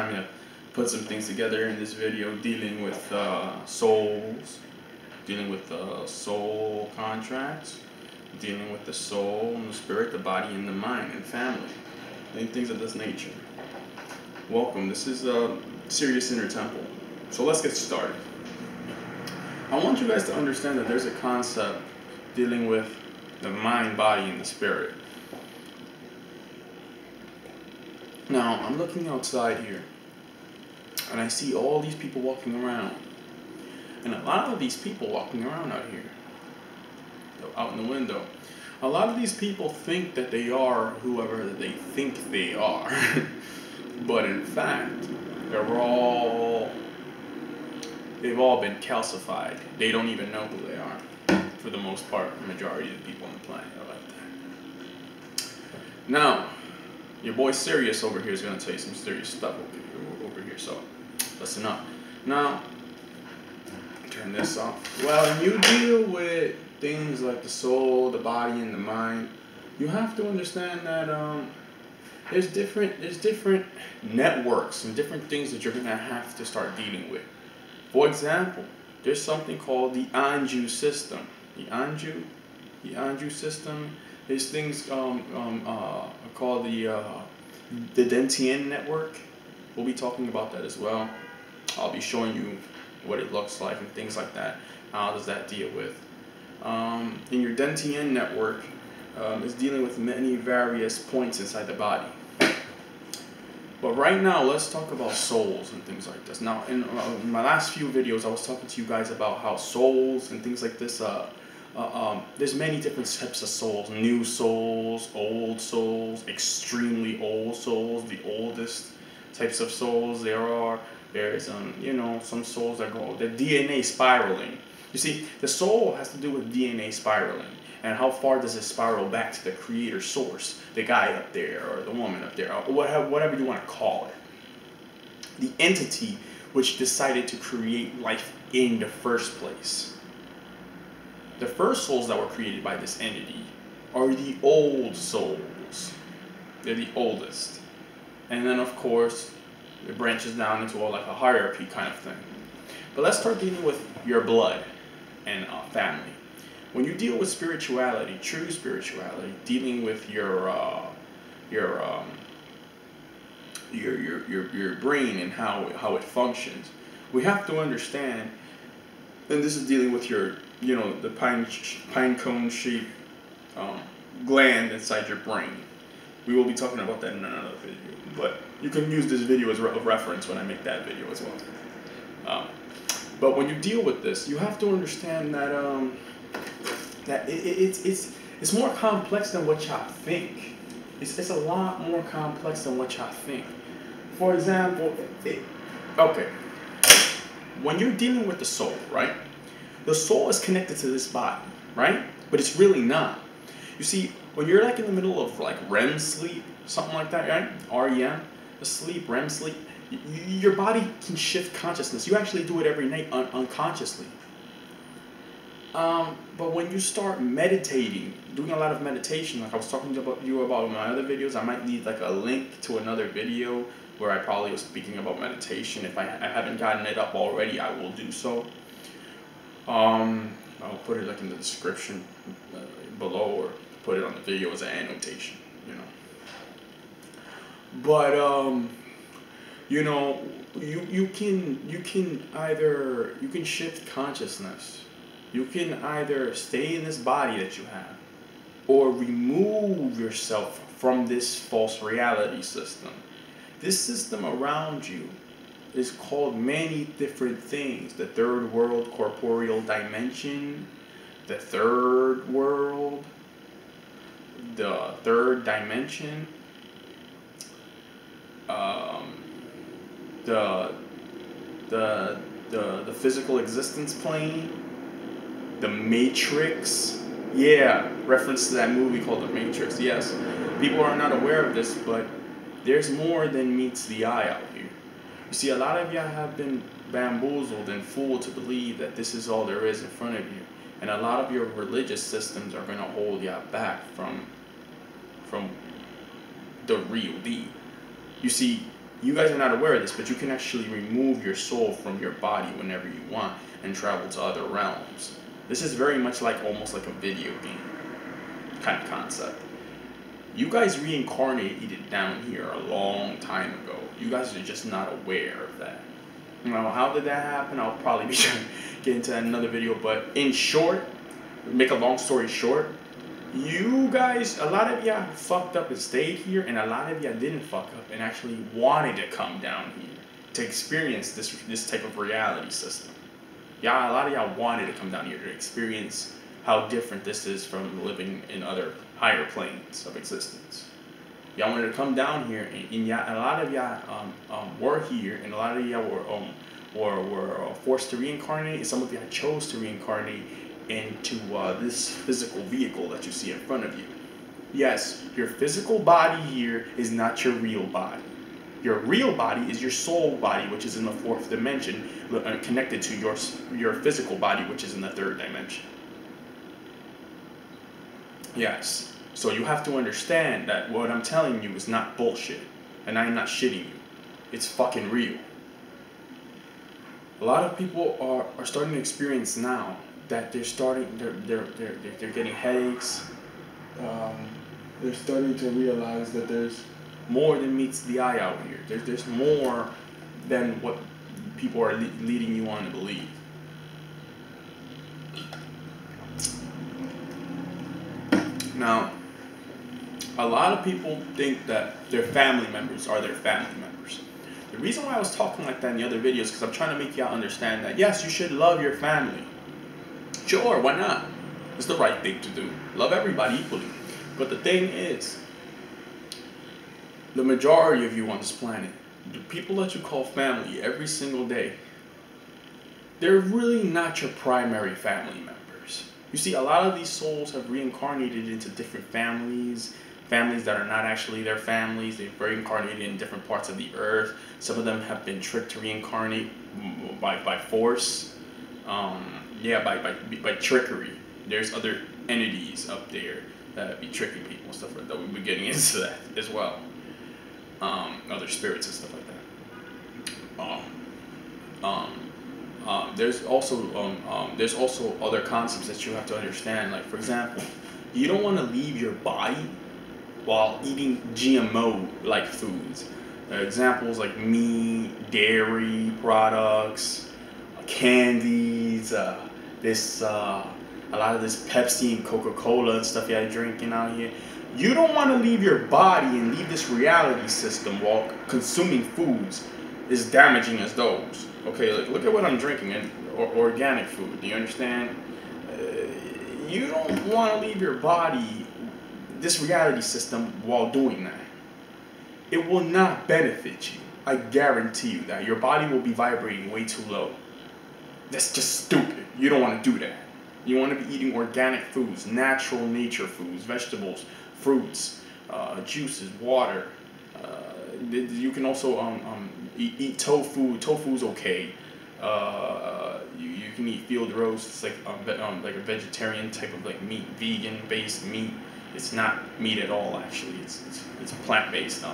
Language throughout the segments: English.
time to put some things together in this video dealing with souls, dealing with soul contracts, dealing with the soul and the spirit, the body and the mind and family, and things of this nature. Welcome. This is Serious Inner Temple. So let's get started. I want you guys to understand that there's a concept dealing with the mind, body, and the spirit. Now, I'm looking outside here, and I see all these people walking around. And a lot of these people walking around out here, out in the window, a lot of these people think that they are whoever they think they are. But in fact, they've all been calcified. They don't even know who they are, for the most part. The majority of the people on the planet are like that. Now, your boy Serious over here is going to tell you some serious stuff over here, so listen up. Now, turn this off. Well, when you deal with things like the soul, the body, and the mind, you have to understand that there's different networks and different things that you're going to have to start dealing with. For example, there's something called the Anju system. The Anju system is things called the Dentian network. We'll be talking about that as well. I'll be showing you what it looks like and things like that. How does that deal with? In your Dentian network is dealing with many various points inside the body. But right now, let's talk about souls and things like this. Now, in my last few videos, I was talking to you guys about how souls and things like this, there's many different types of souls. New souls, old souls, extremely old souls, the oldest types of souls there are. There's, some souls that go, the DNA spiraling. You see, the soul has to do with DNA spiraling. And how far does it spiral back to the creator source? The guy up there, or the woman up there, or whatever you want to call it. The entity which decided to create life in the first place. The first souls that were created by this entity are the old souls. They're the oldest. And then, of course, it branches down into like a hierarchy kind of thing. But let's start dealing with your blood and family. When you deal with spirituality, true spirituality, dealing with your brain and how it functions, we have to understand. And this is dealing with your, the pine cone shaped gland inside your brain. We will be talking about that in another video, but you can use this video as a reference when I make that video as well. But when you deal with this, you have to understand that it's more complex than what y'all think. It's a lot more complex than what y'all think. For example, okay, when you're dealing with the soul, right? The soul is connected to this body, right? But it's really not. You see, when you're like in the middle of like REM sleep, something like that, right? REM, the sleep, REM sleep, your body can shift consciousness. You actually do it every night unconsciously. But when you start meditating, doing a lot of meditation, like I was talking about in my other videos, I might leave like a link to another video where I probably was speaking about meditation. If I haven't gotten it up already, I will do so. I'll put it like in the description below, or put it on the video as an annotation, But you can shift consciousness. You can either stay in this body that you have, or remove yourself from this false reality system. This system around you is called many different things. The third world corporeal dimension, the third world, the third dimension, the physical existence plane, the Matrix. Yeah, reference to that movie called The Matrix. Yes, people are not aware of this, but there's more than meets the eye out here. You see, a lot of y'all have been bamboozled and fooled to believe that this is all there is in front of you. And a lot of your religious systems are going to hold y'all back from the real deal. You see, You guys are not aware of this, but you can actually remove your soul from your body whenever you want and travel to other realms. This is very much like almost like a video game kind of concept. You guys reincarnated down here a long time ago. You guys are just not aware of that. Now, how did that happen? I'll probably be trying to get into that in another video, but in short, make a long story short, you guys, a lot of y'all fucked up and stayed here, and a lot of y'all didn't fuck up and actually wanted to come down here to experience this type of reality system. Yeah, a lot of y'all wanted to come down here to experience how different this is from living in other higher planes of existence. Y'all wanted to come down here, and a lot of y'all were here, and a lot of y'all were forced to reincarnate, and some of y'all chose to reincarnate into this physical vehicle that you see in front of you. Yes, your physical body here is not your real body. Your real body is your soul body, which is in the 4th dimension, connected to your physical body, which is in the 3rd dimension. Yes. So you have to understand that what I'm telling you is not bullshit. And I'm not shitting you. It's fucking real. A lot of people are starting to experience now that they're getting headaches. They're starting to realize that there's more than meets the eye out here. There's more than what people are leading you on to believe. Now, a lot of people think that their family members are their family members. The reason why I was talking like that in the other videos is because I'm trying to make y'all understand that yes, you should love your family. Sure, why not? It's the right thing to do. Love everybody equally. But the thing is, the majority of you on this planet, the people that you call family every single day, they're really not your primary family members. You see, a lot of these souls have reincarnated into different families that are not actually their families. They've reincarnated in different parts of the earth. Some of them have been tricked to reincarnate by force. By trickery. There's other entities up there that be tricking people and stuff like that. We'll be getting into that as well. Other spirits and stuff like that. There's also other concepts that you have to understand. Like, for example, you don't want to leave your body while eating GMO-like foods. Examples like meat, dairy products, candies, a lot of this Pepsi and Coca-Cola and stuff y'all drinking out here. You don't want to leave your body and leave this reality system while consuming foods as damaging as those. Okay, like look at what I'm drinking, and organic food. Do you understand? You don't want to leave your body, this reality system, while doing that. It will not benefit you. I guarantee you that. Your body will be vibrating way too low. That's just stupid. You don't want to do that. You want to be eating organic foods, natural nature foods, vegetables, fruits, juices, water. You can also eat tofu. Tofu's okay. You can eat field roasts. It's like a vegetarian type of like meat, vegan-based meat. It's not meat at all, actually. It's plant-based.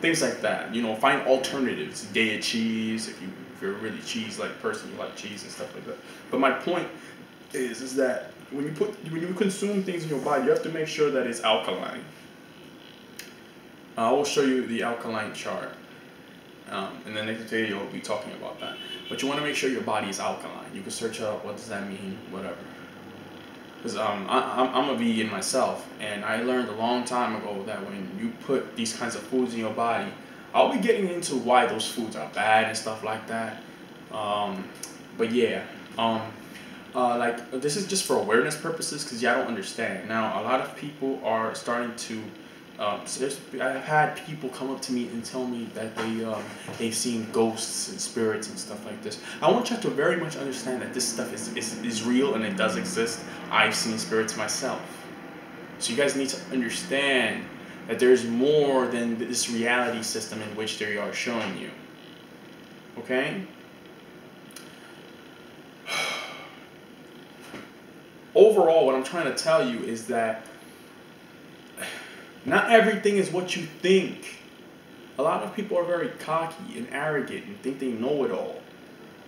Things like that. You know, find alternatives. Gaia cheese. If you're a really cheese-like person, you like cheese and stuff like that. But my point is that when you consume things in your body, you have to make sure that it's alkaline. I will show you the alkaline chart. In the next video, we'll be talking about that. But you want to make sure your body is alkaline. You can search up what does that mean, whatever. Because I'm a vegan myself, and I learned a long time ago that when you put these kinds of foods in your body, I'll be getting into why those foods are bad and stuff like that. But yeah, like this is just for awareness purposes, because y'all don't understand. Now, a lot of people are starting to. I've had people come up to me and tell me that they've seen ghosts and spirits and stuff like this. I want you to very much understand that this stuff is real and it does exist. I've seen spirits myself. So you guys need to understand that there's more than this reality system in which they are showing you. Okay? Overall, what I'm trying to tell you is that not everything is what you think. A lot of people are very cocky and arrogant and think they know it all.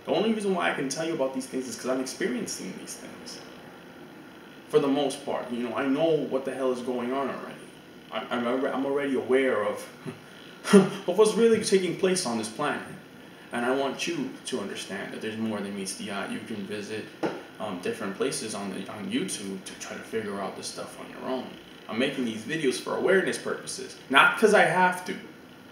The only reason why I can tell you about these things is because I'm experiencing these things. For the most part, you know, I know what the hell is going on already. I'm already aware of what's really taking place on this planet. And I want you to understand that there's more than meets the eye. You can visit different places on YouTube to try to figure out this stuff on your own. I'm making these videos for awareness purposes. Not because I have to,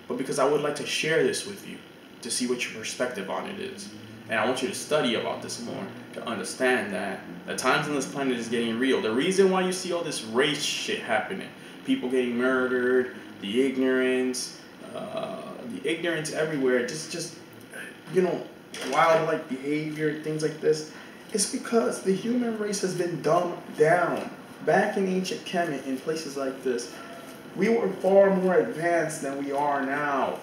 but because I would like to share this with you to see what your perspective on it is. And I want you to study about this more to understand that the times on this planet is getting real. The reason why you see all this race shit happening, people getting murdered, the ignorance everywhere, just you know, wildlife behavior, things like this, it's because the human race has been dumbed down. Back in ancient Kemet, in places like this, we were far more advanced than we are now.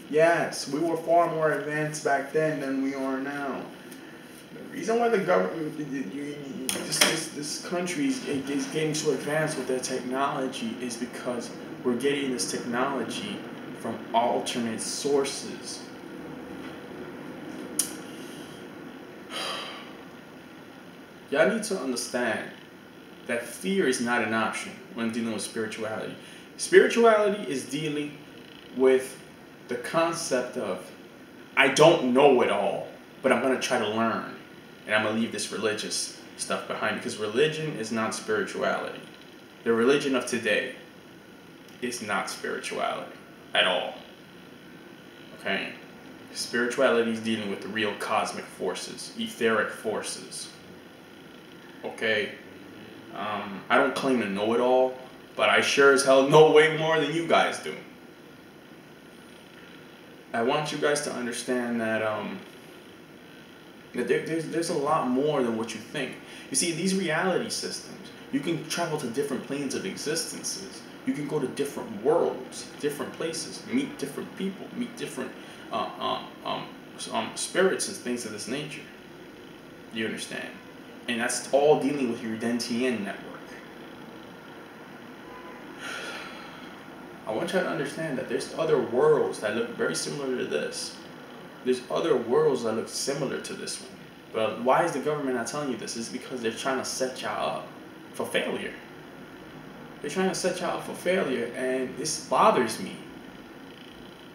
Yes, we were far more advanced back then than we are now. The reason why the government, this country is getting so advanced with their technology is because we're getting this technology from alternate sources. Y'all need to understand that fear is not an option when dealing with spirituality. Spirituality is dealing with the concept of, I don't know it all, but I'm going to try to learn. And I'm going to leave this religious stuff behind, because religion is not spirituality. The religion of today is not spirituality at all. Okay? Spirituality is dealing with the real cosmic forces, etheric forces. Okay? I don't claim to know it all, but I sure as hell know way more than you guys do. I want you guys to understand that there's a lot more than what you think. You see, these reality systems, you can travel to different planes of existences. You can go to different worlds, different places, meet different people, meet different spirits and things of this nature. You understand? And that's all dealing with your Dentian network. I want you to understand that there's other worlds that look very similar to this. There's other worlds that look similar to this one. But why is the government not telling you this? It's because they're trying to set y'all up for failure. They're trying to set y'all up for failure, and this bothers me.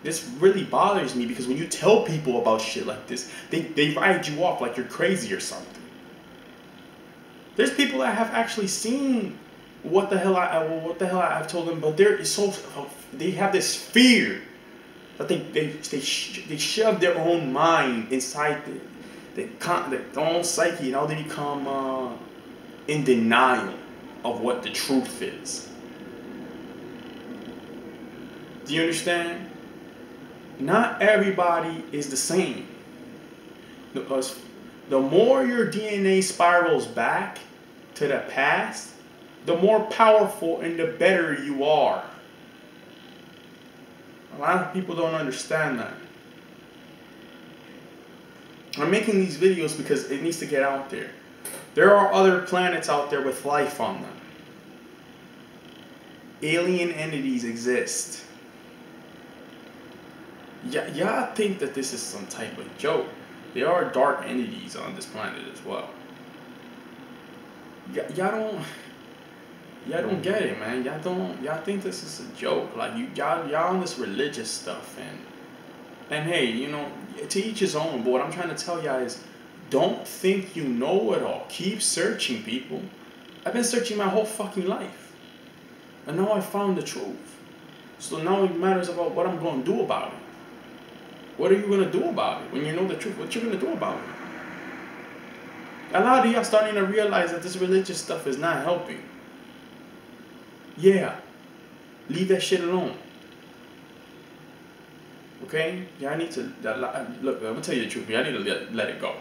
This really bothers me, because when you tell people about shit like this, they write you off like you're crazy or something. There's people that have actually seen what the hell I've told them, but they have this fear that they shove their own mind inside their own psyche. Now they become in denial of what the truth is. Do you understand? Not everybody is the same. Because the more your DNA spirals back to the past, the more powerful and the better you are. A lot of people don't understand that. I'm making these videos because it needs to get out there. There are other planets out there with life on them. Alien entities exist. Y'all think that this is some type of joke. There are dark entities on this planet as well. Y'all don't get it, man. Y'all think this is a joke. Like y'all on this religious stuff, and hey, you know, to each his own. But what I'm trying to tell y'all is, don't think you know it all. Keep searching, people. I've been searching my whole fucking life, and now I found the truth. So now it matters about what I'm going to do about it. What are you going to do about it when you know the truth? What you going to do about it? A lot of y'all starting to realize that this religious stuff is not helping. Yeah, leave that shit alone. Okay? Y'all need to, look, I'm going to tell you the truth. Y'all need to let it go.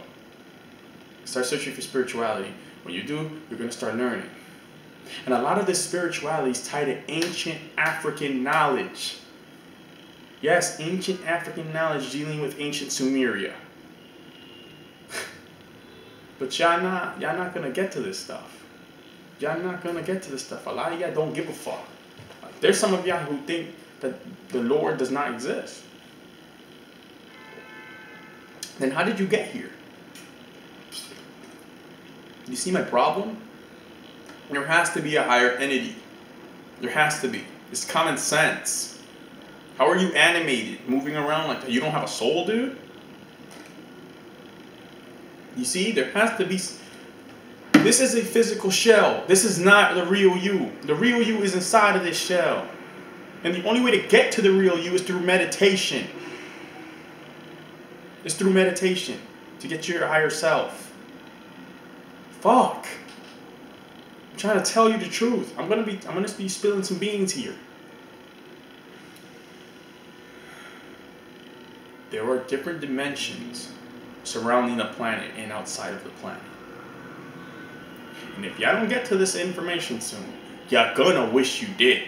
Start searching for spirituality. When you do, you're going to start learning. And a lot of this spirituality is tied to ancient African knowledge. Yes, ancient African knowledge dealing with ancient Sumeria. But y'all not going to get to this stuff. Y'all not going to get to this stuff. A lot of y'all don't give a fuck. There's some of y'all who think that the Lord does not exist, then how did you get here? You see my problem? There has to be a higher entity. There has to be. It's common sense. How are you animated, moving around like that? You don't have a soul, dude? You see, there has to be. This is a physical shell. This is not the real you. The real you is inside of this shell. And the only way to get to the real you is through meditation. It's through meditation to get to your higher self. Fuck. I'm trying to tell you the truth. I'm gonna be spilling some beans here. There are different dimensions surrounding the planet and outside of the planet. And if y'all don't get to this information soon, y'all gonna wish you did.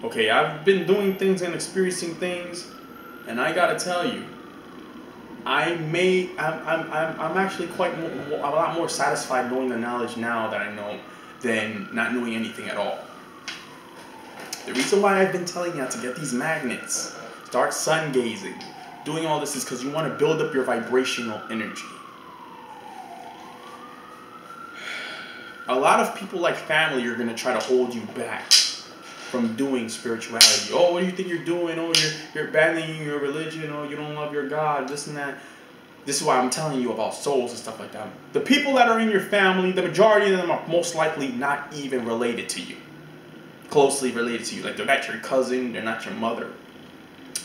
Okay, I've been doing things and experiencing things, and I gotta tell you, I'm actually a lot more satisfied knowing the knowledge now that I know than not knowing anything at all. The reason why I've been telling you to get these magnets, start sun gazing, doing all this is because you want to build up your vibrational energy. A lot of people like family are going to try to hold you back from doing spirituality. Oh, what do you think you're doing? Oh, you're abandoning your religion. Oh, you don't love your God, this and that. This is why I'm telling you about souls and stuff like that. The people that are in your family, the majority of them are most likely not even related to you. Closely related to you. Like, they're not your cousin, they're not your mother.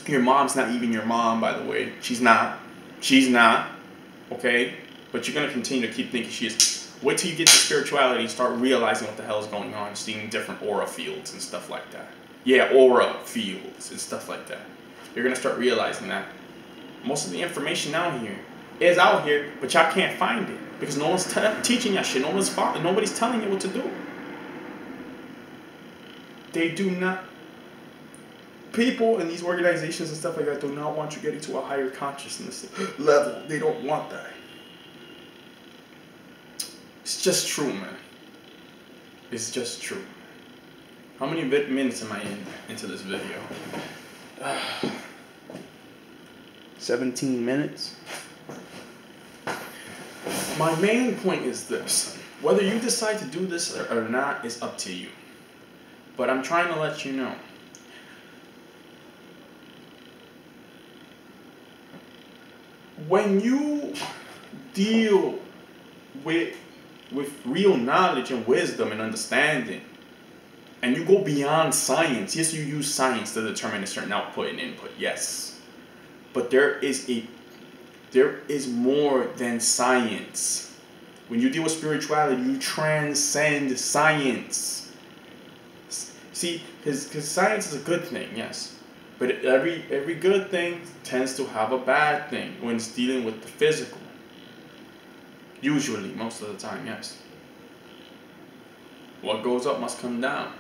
Your mom's not even your mom, by the way. She's not. She's not. Okay? But you're going to continue to keep thinking she is. Wait till you get to spirituality and start realizing what the hell is going on, seeing different aura fields and stuff like that. Yeah, aura fields and stuff like that. You're going to start realizing that most of the information out here is out here, but y'all can't find it because no one's teaching y'all shit. Nobody's telling you what to do. They do not. People in these organizations and stuff like that do not want you getting to a higher consciousness level. They don't want that. It's just true, man. It's just true. How many minutes am I into this video? 17 minutes. My main point is this. Whether you decide to do this or not is up to you. But I'm trying to let you know. When you deal with real knowledge and wisdom and understanding, and you go beyond science, yes, you use science to determine a certain output and input, yes. But there is more than science. When you deal with spirituality, you transcend science. See, because science is a good thing, yes. But every good thing tends to have a bad thing when it's dealing with the physical. Usually, most of the time, yes. What goes up must come down.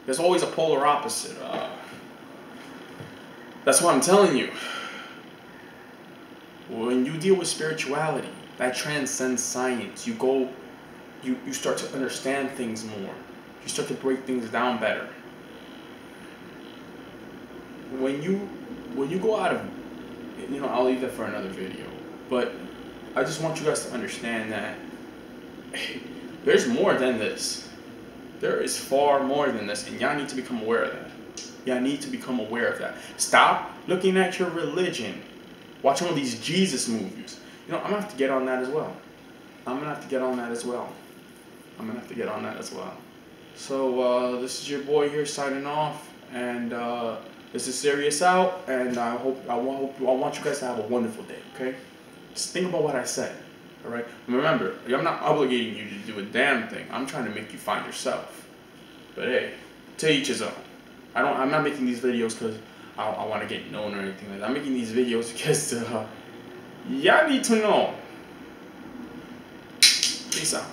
There's always a polar opposite. That's what I'm telling you. When you deal with spirituality, that transcends science. You start to understand things more. You start to break things down better. When you go out of, I'll leave that for another video. But I just want you guys to understand that there's more than this. There is far more than this, and y'all need to become aware of that. Y'all need to become aware of that. Stop looking at your religion, watching all these Jesus movies. I'm gonna have to get on that as well. So this is your boy here signing off, and this is Serious out, and I want you guys to have a wonderful day. Okay. Just think about what I said, all right? Remember, I'm not obligating you to do a damn thing. I'm trying to make you find yourself. But hey, to each his own. I'm not making these videos because I want to get known or anything like that. I'm making these videos because y'all need to know. Peace out.